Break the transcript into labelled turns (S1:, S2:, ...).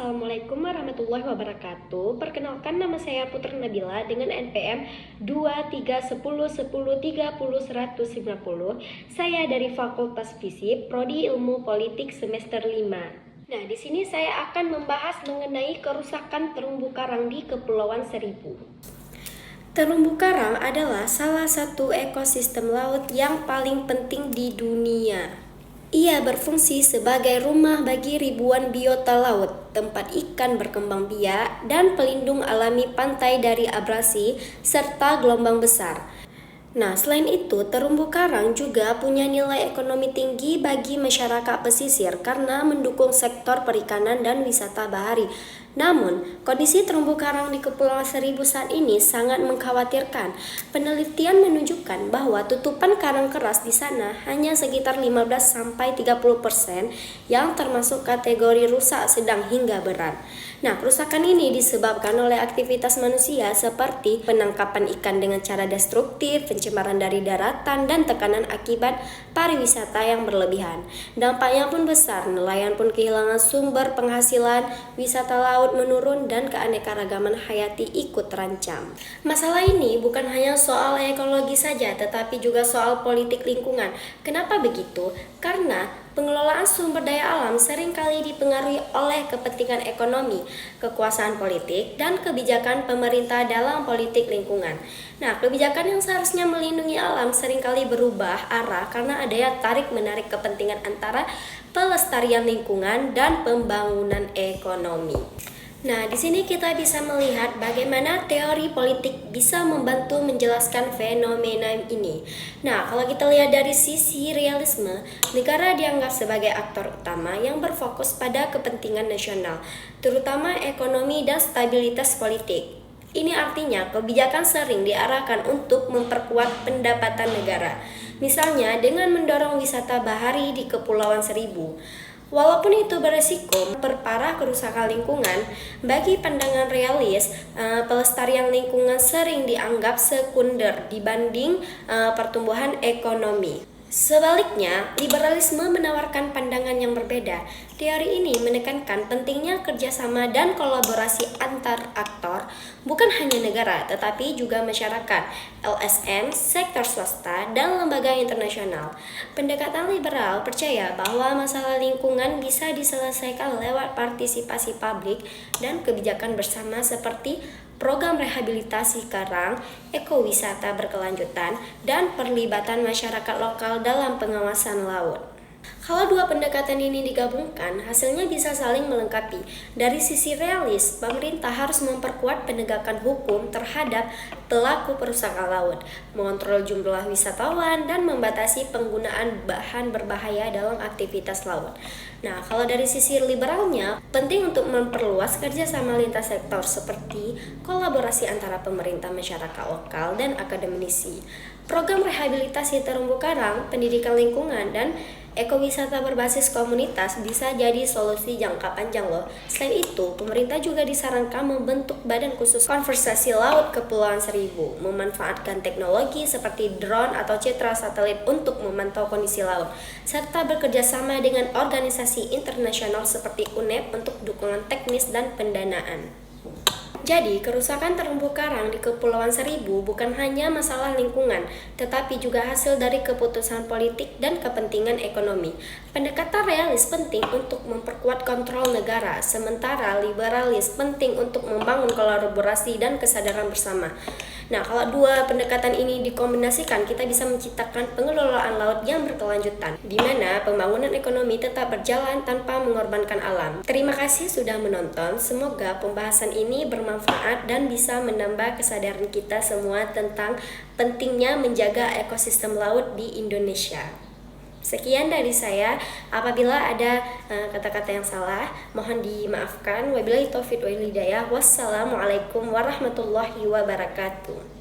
S1: Assalamualaikum warahmatullahi wabarakatuh. Perkenalkan, nama saya Putri Nabila dengan NPM 23101030 Saya dari Fakultas Fisip, Prodi Ilmu Politik semester 5. Nah, di sini saya akan membahas mengenai kerusakan terumbu karang di Kepulauan Seribu. Terumbu karang adalah salah satu ekosistem laut yang paling penting di dunia. Ia berfungsi sebagai rumah bagi ribuan biota laut, tempat ikan berkembang biak, dan pelindung alami pantai dari abrasi serta gelombang besar. Nah, selain itu, terumbu karang juga punya nilai ekonomi tinggi bagi masyarakat pesisir karena mendukung sektor perikanan dan wisata bahari. Namun, kondisi terumbu karang di Kepulauan Seribu saat ini sangat mengkhawatirkan. Penelitian menunjukkan bahwa tutupan karang keras di sana hanya sekitar 15-30% yang termasuk kategori rusak sedang hingga berat. Nah, kerusakan ini disebabkan oleh aktivitas manusia seperti penangkapan ikan dengan cara destruktif, pencemaran dari daratan, dan tekanan akibat pariwisata yang berlebihan. Dampaknya pun besar, nelayan pun kehilangan sumber penghasilan, wisata laut menurun, dan keanekaragaman hayati ikut terancam. Masalah ini bukan hanya soal ekologi saja, tetapi juga soal politik lingkungan. Kenapa begitu? Karena pengelolaan sumber daya alam seringkali dipengaruhi oleh kepentingan ekonomi, kekuasaan politik, dan kebijakan pemerintah dalam politik lingkungan. Nah, kebijakan yang seharusnya melindungi alam seringkali berubah arah karena adanya tarik-menarik kepentingan antara pelestarian lingkungan dan pembangunan ekonomi. Nah, di sini kita bisa melihat bagaimana teori politik bisa membantu menjelaskan fenomena ini. Nah, kalau kita lihat dari sisi realisme, negara dianggap sebagai aktor utama yang berfokus pada kepentingan nasional, terutama ekonomi dan stabilitas politik. Ini artinya kebijakan sering diarahkan untuk memperkuat pendapatan negara. Misalnya dengan mendorong wisata bahari di Kepulauan Seribu. Walaupun itu beresiko memperparah kerusakan lingkungan, bagi pandangan realis, pelestarian lingkungan sering dianggap sekunder dibanding pertumbuhan ekonomi. Sebaliknya, liberalisme menawarkan pandangan yang berbeda. Teori ini menekankan pentingnya kerjasama dan kolaborasi antar aktor, bukan hanya negara, tetapi juga masyarakat, LSM, sektor swasta, dan lembaga internasional. Pendekatan liberal percaya bahwa masalah lingkungan bisa diselesaikan lewat partisipasi publik dan kebijakan bersama seperti program rehabilitasi karang, ekowisata berkelanjutan, dan perlibatan masyarakat lokal dalam pengawasan laut. Kalau dua pendekatan ini digabungkan, hasilnya bisa saling melengkapi. Dari sisi realis, pemerintah harus memperkuat penegakan hukum terhadap pelaku perusakan laut, mengontrol jumlah wisatawan, dan membatasi penggunaan bahan berbahaya dalam aktivitas laut. Nah, kalau dari sisi liberalnya, penting untuk memperluas kerjasama lintas sektor seperti kolaborasi antara pemerintah, masyarakat lokal, dan akademisi. Program rehabilitasi terumbu karang, pendidikan lingkungan, dan ekowisata berbasis komunitas bisa jadi solusi jangka panjang loh. Selain itu, pemerintah juga disarankan membentuk badan khusus konservasi laut Kepulauan Seribu, memanfaatkan teknologi seperti drone atau citra satelit untuk memantau kondisi laut, serta bekerja sama dengan organisasi internasional seperti UNEP untuk dukungan teknis dan pendanaan. Jadi, kerusakan terumbu karang di Kepulauan Seribu bukan hanya masalah lingkungan, tetapi juga hasil dari keputusan politik dan kepentingan ekonomi. Pendekatan realis penting untuk memperkuat kontrol negara, sementara liberalis penting untuk membangun kolaborasi dan kesadaran bersama. Nah, kalau dua pendekatan ini dikombinasikan, kita bisa menciptakan pengelolaan laut yang berkelanjutan, di mana pembangunan ekonomi tetap berjalan tanpa mengorbankan alam. Terima kasih sudah menonton, semoga pembahasan ini bermanfaat dan bisa menambah kesadaran kita semua tentang pentingnya menjaga ekosistem laut di Indonesia. Sekian dari saya. Apabila ada kata-kata yang salah, mohon dimaafkan. Wabillahi taufiq wal hidayah. Wassalamualaikum warahmatullahi wabarakatuh.